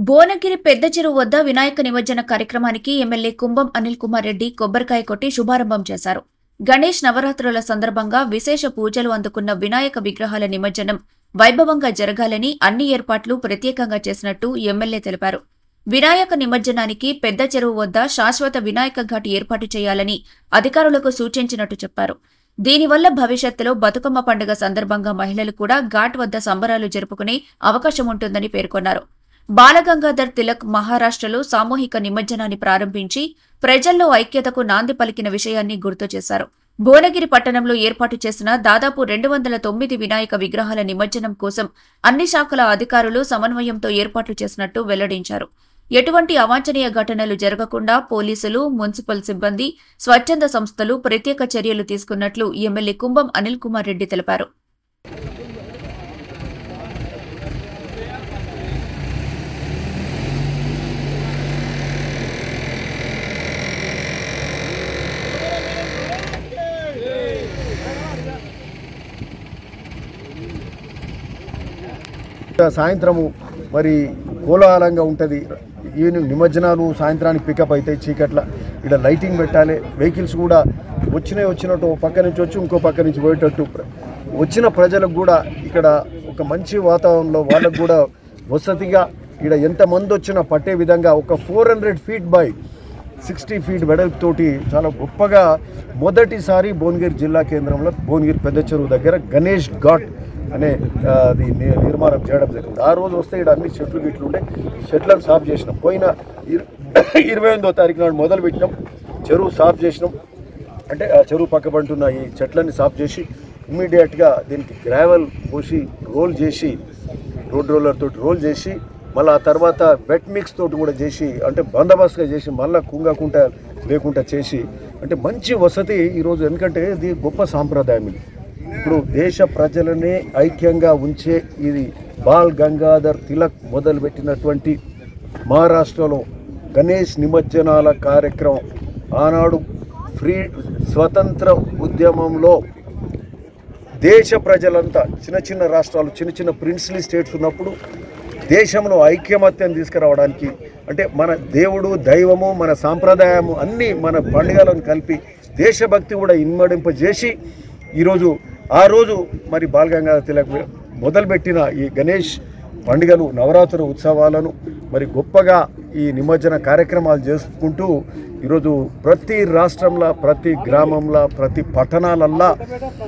భువనగిరి పెద్ద చెరువు వద్ద వినాయక నిమజ్జన కార్యక్రమానికి ఎమ్మెల్యే కుంభం అనిల్ కుమార్ రెడ్డి కొబ్బరికాయ కొట్టి శుభారంభం చేశారు. గణేష్ నవరాత్రుల సందర్భంగా విశేష పూజలు అందుకున్న వినాయక విగ్రహాల నిమజ్జనం వైభవంగా జరగాలని అన్ని ఏర్పాట్లు ప్రత్యేకంగా చేసినట్టు ఎమ్మెల్యే తెలిపారు. వినాయక నిమజ్జనానికి పెద్ద చెరువు వద్ద శాశ్వత వినాయక ఘాట్ ఏర్పాటు చేయాలని అధికారులకు సూచించినట్టు చెప్పారు. దీనివల్ల భవిష్యత్తులో బతుకమ్మ పండుగ సందర్భంగా మహిళలు కూడా ఘాట్ వద్ద సంబరాలు జరుపుకునే అవకాశం ఉంటుందని పేర్కొన్నారు. బాలగంగాధర్ తిలక్ మహారాష్ట్రలో సామూహిక నిమజ్జనాన్ని ప్రారంభించి ప్రజల్లో ఐక్యతకు నాంది పలికిన విషయాన్ని గుర్తు చేశారు. భువనగిరి పట్టణంలో ఏర్పాటు చేసిన దాదాపు 209 వినాయక విగ్రహాల నిమజ్జనం కోసం అన్ని శాఖల అధికారులు సమన్వయంతో ఏర్పాట్లు చేసినట్టు వెల్లడించారు. ఎటువంటి అవాంఛనీయ ఘటనలు జరగకుండా పోలీసులు, మున్సిపల్ సిబ్బంది, స్వచ్ఛంద సంస్థలు ప్రత్యేక చర్యలు తీసుకున్నట్లు ఎమ్మెల్యే కుంభం అనిల్ కుమార్ రెడ్డి తెలిపారు. సాయంత్రము మరి కోలాహలంగా ఉంటుంది. ఈవినింగ్ నిమజ్జనాలు సాయంత్రానికి పికప్ అవుతాయి. చీకట్ల ఇక్కడ లైటింగ్ పెట్టాలి. వెహికల్స్ కూడా వచ్చినట్టు పక్క నుంచి వచ్చి ఇంకో పక్క నుంచి పోయేటట్టు వచ్చిన ప్రజలకు కూడా ఇక్కడ ఒక మంచి వాతావరణంలో వాళ్ళకు కూడా వసతిగా ఇక్కడ ఎంతమంది వచ్చినా పట్టే విధంగా ఒక 400 feet by 60 feet వెడల్పుతోటి చాలా గొప్పగా మొదటిసారి భువనగిరి జిల్లా కేంద్రంలో భువనగిరి పెద్ద చెరువు దగ్గర గణేష్ ఘాట్ అనే అది నిర్మాణం చేయడం జరిగింది. ఆ రోజు వస్తే ఇక్కడ అన్ని చెట్లు గిట్లు ఉండే చెట్లను సాఫ్ చేసినాం. పోయిన 28వ తారీఖు నాడు మొదలు పెట్టినాం. చెరువు సాఫ్ చేసినాం. అంటే ఆ చెరువు పక్కబంటున్న ఈ చెట్లని సాఫ్ చేసి ఇమ్మీడియట్గా దీనికి గ్రావెల్ పోసి రోల్ చేసి రోడ్ రోలర్ తోటి రోల్ చేసి మళ్ళీ ఆ తర్వాత వెట్ మిక్స్ తోటి కూడా చేసి అంటే బందోబస్తుగా చేసి మళ్ళీ కుంగకుండా లేకుండా చేసి అంటే మంచి వసతి ఈరోజు. ఎందుకంటే ఇది గొప్ప సాంప్రదాయం. ఇది ఇప్పుడు దేశ ప్రజలనే ఐక్యంగా ఉంచే ఇది బాల్ గంగాధర్ తిలక్ మొదలుపెట్టినటువంటి మహారాష్ట్రలో గణేష్ నిమజ్జనాల కార్యక్రమం ఆనాడు స్వతంత్ర ఉద్యమంలో దేశ ప్రజలంతా చిన్న రాష్ట్రాలు చిన్న ప్రిన్స్లీ స్టేట్స్ ఉన్నప్పుడు దేశంలో ఐక్యమత్యం తీసుకురావడానికి అంటే మన దేవుడు దైవము మన సాంప్రదాయము అన్నీ మన పండుగలను కలిపి దేశభక్తి కూడా ఇన్మడింపజేసి ఈరోజు ఆ రోజు మరి బాల్ గంగాధర్ తిలక్ మొదలుపెట్టిన ఈ గణేష్ పండుగలు నవరాత్రి ఉత్సవాలను మరి గొప్పగా ఈ నిమజ్జన కార్యక్రమాలు చేసుకుంటూ ఈరోజు ప్రతి రాష్ట్రంలో ప్రతి గ్రామంలో ప్రతి పట్టణాలల్లో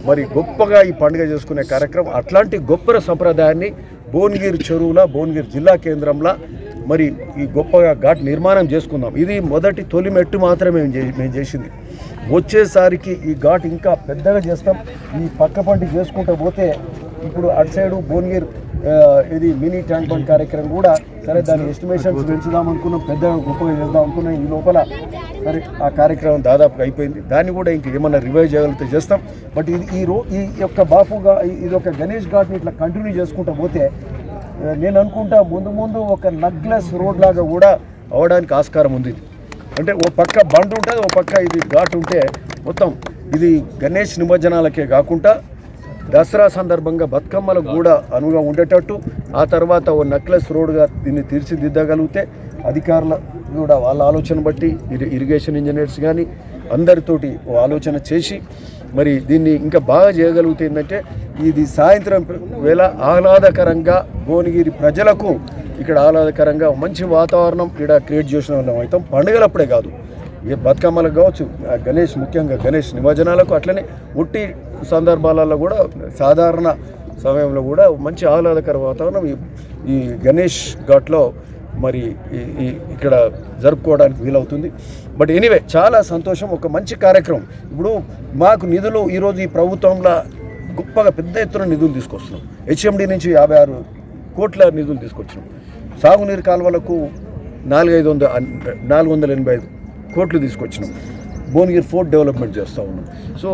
మరి గొప్పగా ఈ పండుగ చేసుకునే కార్యక్రమం అట్లాంటి గొప్ప సంప్రదాయాన్ని భువనగిరి చెరువులో భువనగిరి జిల్లా కేంద్రంలో మరి ఈ గొప్పగా ఘాట్ నిర్మాణం చేసుకుందాం. ఇది మొదటి తొలి మెట్టు మాత్రమే మేము చేసింది. వచ్చేసరికి ఈ ఘాట్ ఇంకా పెద్దగా చేస్తాం. ఈ పక్క పంటి చేసుకుంటూ పోతే ఇప్పుడు అటు సైడు భువనగిరి ఇది మినీ ట్యాంక్ బండ్ కార్యక్రమం కూడా సరే దాని ఎస్టిమేషన్స్ పెంచుదాం అనుకున్నాం. పెద్దగా గొప్పగా చేద్దాం అనుకున్నాం. ఈ లోపల సరే ఆ కార్యక్రమం దాదాపుగా అయిపోయింది. దాన్ని కూడా ఇంక ఏమన్నా రివైవ్ చేయగలిగితే చేస్తాం. బట్ ఇది ఈ యొక్క బాపుగా ఇది ఒక గణేష్ ఘాట్ని ఇట్లా కంటిన్యూ చేసుకుంటూ పోతే నేను అనుకుంటా ముందు ఒక నగ్లెస్ రోడ్ లాగా కూడా అవడానికి ఆస్కారం ఉంది. అంటే ఓ పక్క బండ్ ఉంటుంది, ఓ పక్క ఇది ఘాట్ ఉంటే మొత్తం ఇది గణేష్ నిమజ్జనాలకే కాకుండా దసరా సందర్భంగా బతుకమ్మలకు కూడా అనువుగా ఉండేటట్టు ఆ తర్వాత ఓ నక్లెస్ రోడ్గా దీన్ని తీర్చిదిద్దగలిగితే అధికారులు కూడా వాళ్ళ ఆలోచన బట్టి ఇరిగేషన్ ఇంజనీర్స్ కానీ అందరితోటి ఓ ఆలోచన చేసి మరి దీన్ని ఇంకా బాగా చేయగలిగితే ఏంటంటే ఇది సాయంత్రం వేళ ఆహ్లాదకరంగా భువనగిరి ప్రజలకు ఇక్కడ ఆహ్లాదకరంగా మంచి వాతావరణం ఇక్కడ క్రియేట్ చేసిన వాళ్ళం అవుతాం. పండుగలప్పుడే కాదు, ఏ బతుకమ్మలకు కావచ్చు, ముఖ్యంగా గణేష్ నిమజ్జనాలకు అట్లనే ఉట్టి సందర్భాలలో కూడా సాధారణ సమయంలో కూడా మంచి ఆహ్లాదకర వాతావరణం ఈ గణేష్ ఘాట్లో మరి ఇక్కడ జరుపుకోవడానికి వీలవుతుంది. బట్ ఎనీవే చాలా సంతోషం. ఒక మంచి కార్యక్రమం. ఇప్పుడు మాకు నిధులు ఈరోజు ఈ ప్రభుత్వంలో గొప్పగా పెద్ద ఎత్తున నిధులు తీసుకొస్తున్నాం. హెచ్ఎండి నుంచి 56 కోట్ల నిధులు తీసుకొచ్చినాం. సాగునీరు కాలువలకు 485 కోట్లు తీసుకొచ్చినాం. భువనగిరి ఫోర్ట్ డెవలప్మెంట్ చేస్తూ ఉన్నాం. సో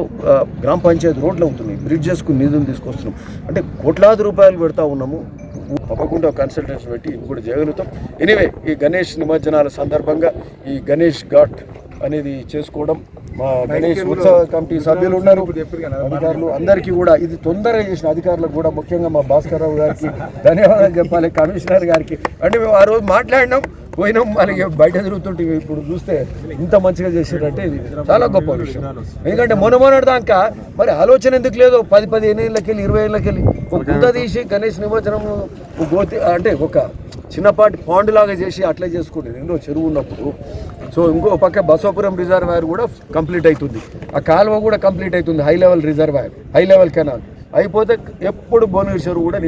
గ్రామ పంచాయతీ రోడ్లు అవుతున్నాయి, బ్రిడ్జెస్కు నిధులు తీసుకొస్తున్నాం. అంటే కోట్లాది రూపాయలు పెడతా ఉన్నాము. తప్పకుండా కన్సల్టెన్సీ పెట్టి ఇవి కూడా చేయగలుగుతాం. ఎనీవే ఈ గణేష్ నిమజ్జనాల సందర్భంగా ఈ గణేష్ ఘాట్ అనేది చేసుకోవడం మా గణేష్ ఉత్సవ కమిటీ సభ్యులు ఉన్నారు, అధికారులు అందరికీ కూడా ఇది తొందరగా చేసిన అధికారులకు కూడా ముఖ్యంగా మా భాస్కర్ రావు గారికి ధన్యవాదాలు చెప్పాలి, కమిషనర్ గారికి. అంటే మేము ఆ రోజు మాట్లాడినాం, పోయినాం, మనకి బయట తిరుగుతుంటే ఇప్పుడు చూస్తే ఇంత మంచిగా చేసారంటే ఇది చాలా గొప్ప విషయం. ఎందుకంటే మొన్నటిదాకా మరి ఆలోచన ఎందుకు లేదో 10-15 ఏళ్ళకెళ్ళి 20 ఏళ్ళకెళ్ళి ఒక గుంత తీసి గణేష్ నిమజ్జనం గోతి అంటే ఒక చిన్నపాటి పాండ్ లాగా చేసి అట్లా చేసుకుంటుంది ఎన్నో చెరువు ఉన్నప్పుడు. సో ఇంకో పక్క బసవాపురం రిజర్వాయర్ కూడా కంప్లీట్ అవుతుంది, ఆ కాలువ కూడా కంప్లీట్ అవుతుంది, high level reservoir, high level canal అయిపోతే ఎప్పుడు భువనగిరి చెరువు కూడా